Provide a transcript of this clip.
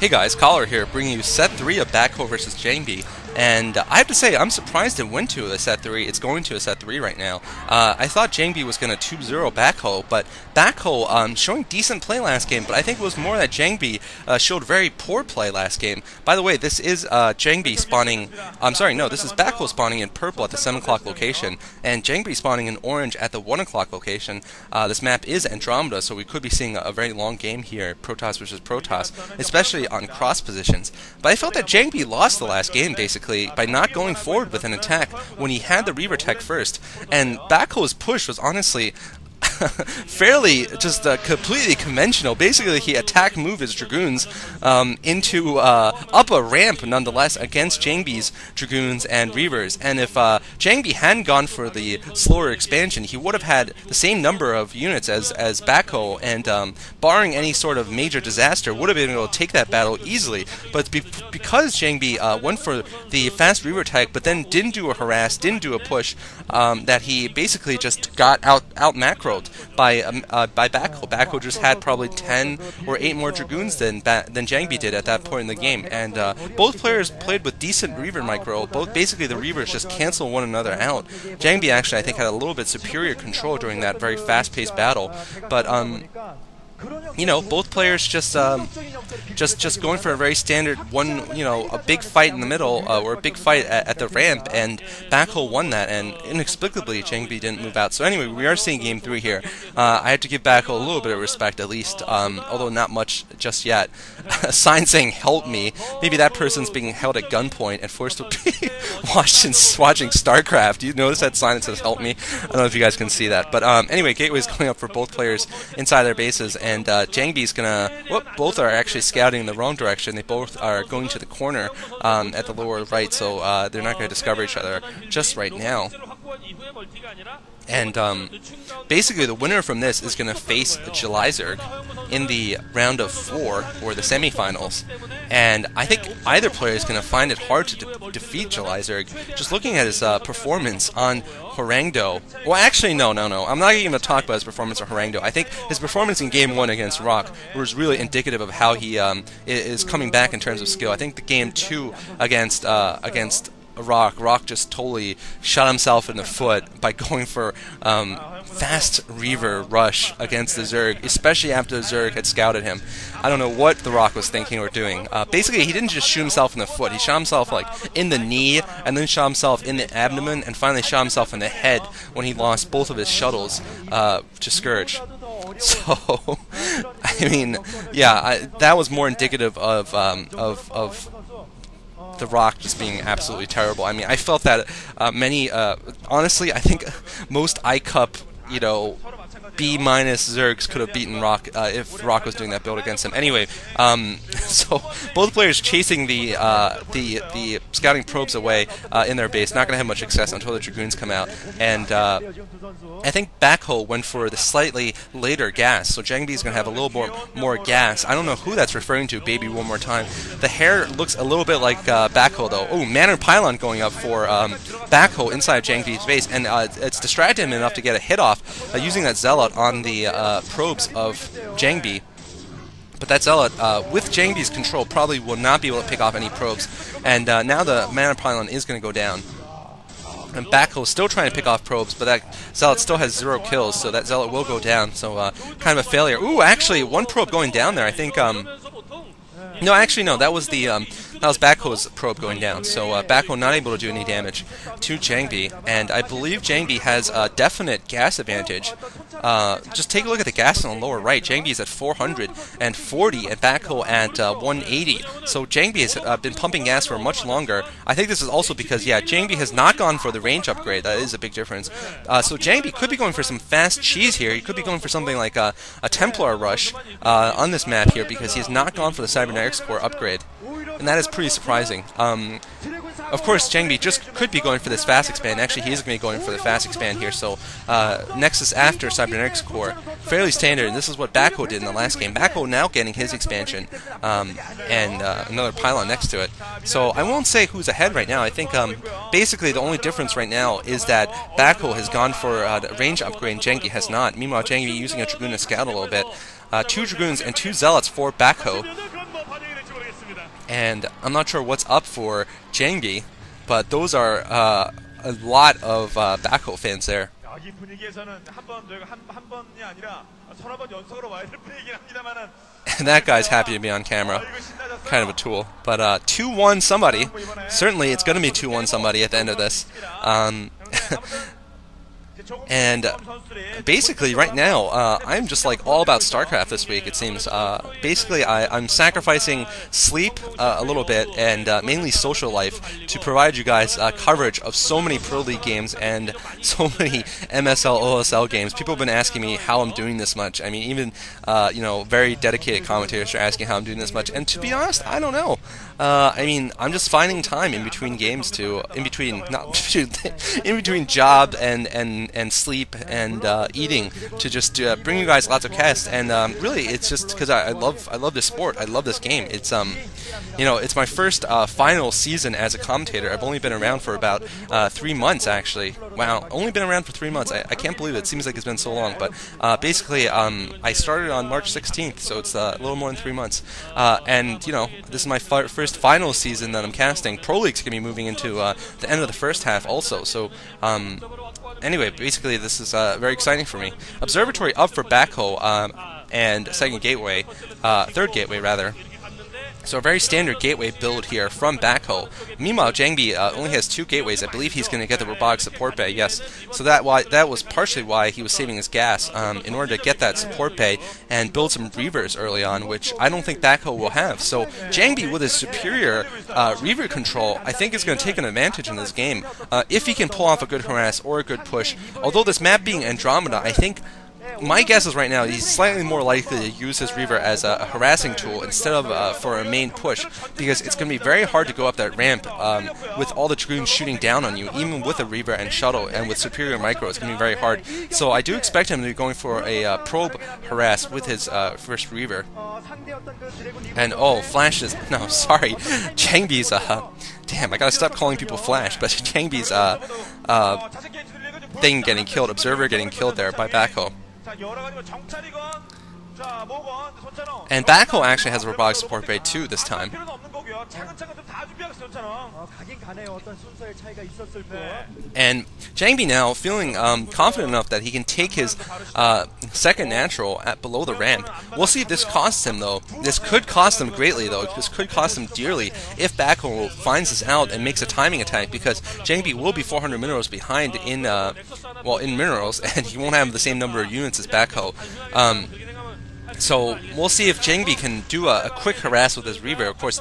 Hey guys, Collar here, bringing you Set 3 of Backho versus Jangbi. And I have to say, I'm surprised it went to a Set 3. It's going to a Set 3 right now. I thought Jangbi was going to 2-0 Backho, but Backho showing decent play last game, but I think it was more that Jangbi showed very poor play last game. By the way, this is Jangbi spawning, I'm sorry, no, this is Backho spawning in purple at the 7 o'clock location, and Jangbi spawning in orange at the 1 o'clock location. This map is Andromeda, so we could be seeing a very long game here, Protoss versus Protoss, especially on cross positions. But I felt that Jangbi lost the last game, basically, by not going forward with an attack when he had the Reaver tech first. And Backho's push was honestly fairly just completely conventional. Basically, he attack moved his Dragoons into up a ramp nonetheless against Jangbi's Dragoons and Reavers. And if Jangbi hadn't gone for the slower expansion, he would have had the same number of units as Backho, and barring any sort of major disaster, would have been able to take that battle easily. But because Jangbi went for the fast Reaver tech, but then didn't do a harass, didn't do a push, that he basically just got out macroed by Backho. Backho just had probably 10 or 8 more Dragoons than Jangbi did at that point in the game, and both players played with decent Reaver micro. Basically the Reavers just cancel one another out. Jangbi actually, I think, had a little bit superior control during that very fast-paced battle, but you know, both players just going for a very standard a big fight in the middle, or a big fight at the ramp, and Backho won that, and inexplicably Jangbi didn't move out. So anyway, we are seeing Game 3 here. I had to give Backho a little bit of respect at least, although not much just yet. A sign saying "Help me." Maybe that person's being held at gunpoint and forced to be watching StarCraft. Do you notice that sign that says "Help me"? I don't know if you guys can see that, but anyway, Gateway's going up for both players inside their bases. And Jangbi's gonna, both are actually scouting in the wrong direction. They both are going to the corner at the lower right, so they're not going to discover each other just right now. And basically the winner from this is going to face CholeraSC in the round of 4, or the semifinals. And I think either player is going to find it hard to defeat CholeraSC. Just looking at his performance on Hwarangdo. Well, actually, no. I'm not even going to talk about his performance on Hwarangdo. I think his performance in Game 1 against Rock was really indicative of how he is coming back in terms of skill. I think the Game 2 against Rock just totally shot himself in the foot by going for fast Reaver rush against the Zerg, especially after the Zerg had scouted him. I don't know what the Rock was thinking or doing. Basically, he didn't just shoot himself in the foot. He shot himself like in the knee, and then shot himself in the abdomen, and finally shot himself in the head when he lost both of his shuttles to Scourge. So, I mean, yeah, that was more indicative of the Rock just being absolutely terrible. I mean, I felt that honestly, I think most iCup, B- Zergs could have beaten Rock if Rock was doing that build against him. Anyway, so both players chasing the scouting probes away in their base, not going to have much success until the Dragoons come out. And I think Backho went for the slightly later gas, so Jangbi's going to have a little more gas. I don't know who that's referring to, baby, one more time. The hair looks a little bit like Backho, though. Oh, Manor Pylon going up for Backho inside Jangbi's base, and it's distracted him enough to get a hit off using that Zealot on the probes of Jangbi. But that Zealot, with Jangbi's control, probably will not be able to pick off any probes. And now the Manor Pylon is going to go down. And Backho still trying to pick off probes, but that Zealot still has 0 kills, so that Zealot will go down. So kind of a failure. Ooh, actually, one probe going down there. I think. No, actually, no. That was Backho's probe going down. So Backho not able to do any damage to Jangbi, and I believe Jangbi has a definite gas advantage. Just take a look at the gas on the lower right. Jangbi is at 440 and Backho at 180. So Jangbi has been pumping gas for much longer. I think this is also because, yeah, Jangbi has not gone for the range upgrade. That is a big difference. So Jangbi could be going for some fast cheese here. He could be going for something like a Templar rush on this map here, because he's not gone for the Cybernetics Core upgrade. And that is pretty surprising. Of course, Jangbi just could be going for this fast expand. Actually, he is going to be going for the fast expand here. So Nexus after Cybernetics Core, fairly standard. And this is what Backho did in the last game. Backho now getting his expansion and another pylon next to it. So I won't say who's ahead right now. I think basically the only difference right now is that Backho has gone for the range upgrade and Jangbi has not. Meanwhile, Jangbi using a Dragoon to scout a little bit. 2 Dragoons and 2 Zealots for Backho. And I'm not sure what's up for Jangbi, but those are a lot of Backho fans there. 이 분위기에서는 한 번이 아니라 서너 번 연속으로 와야 될 분위기긴 합니다만은. And that guy's happy to be on camera. Kind of a tool. But 2-1 somebody. Certainly it's going to be 2-1 somebody at the end of this. And basically right now I'm just like all about StarCraft this week, it seems. Basically I'm sacrificing sleep a little bit and mainly social life to provide you guys coverage of so many Pro League games and so many MSL OSL games. People have been asking me how I'm doing this much. I mean, even you know, very dedicated commentators are asking how I'm doing this much, and to be honest, I don't know. I mean, I'm just finding time in between games to, in between job and sleep and eating to just bring you guys lots of casts. And really, it's just because I love this sport. I love this game. It's you know, it's my first final season as a commentator. I've only been around for about 3 months, actually. Wow, only been around for 3 months. I can't believe it. It seems like it's been so long. But basically, I started on March 16th, so it's a little more than 3 months. And you know, this is my first final season that I'm casting. Pro League's gonna be moving into the end of the first half, also. So anyway, basically, this is very exciting for me. Observatory up for Backho and second gateway, third gateway rather. So a very standard gateway build here from Backho. Meanwhile, Jangbi only has 2 gateways. I believe he's going to get the robotic support bay, yes. So that was partially why he was saving his gas in order to get that support bay and build some Reavers early on, which I don't think Backho will have. So Jangbi, with his superior Reaver control, I think is going to take an advantage in this game if he can pull off a good harass or a good push. Although this map being Andromeda, I think my guess is right now he's slightly more likely to use his Reaver as a harassing tool instead of for a main push, because it's going to be very hard to go up that ramp with all the Dragoons shooting down on you, even with a Reaver and shuttle, and with superior micro, it's going to be very hard. So I do expect him to be going for a probe harass with his first Reaver. And oh, Flash is, no, sorry, Jangbi's, damn, I gotta stop calling people Flash, but Jangbi's thing getting killed, Observer getting killed there by Backho. And Backho actually has a robotic support bay too this time. And Jangbi now feeling confident enough that he can take his second natural at below the ramp. We'll see if this costs him though. This could cost him greatly though. This could cost him dearly if Backho finds this out and makes a timing attack, because Jangbi will be 400 minerals behind in in minerals, and he won't have the same number of units as Backho. So we'll see if Jangbi can do a quick harass with his Reaver. Of course,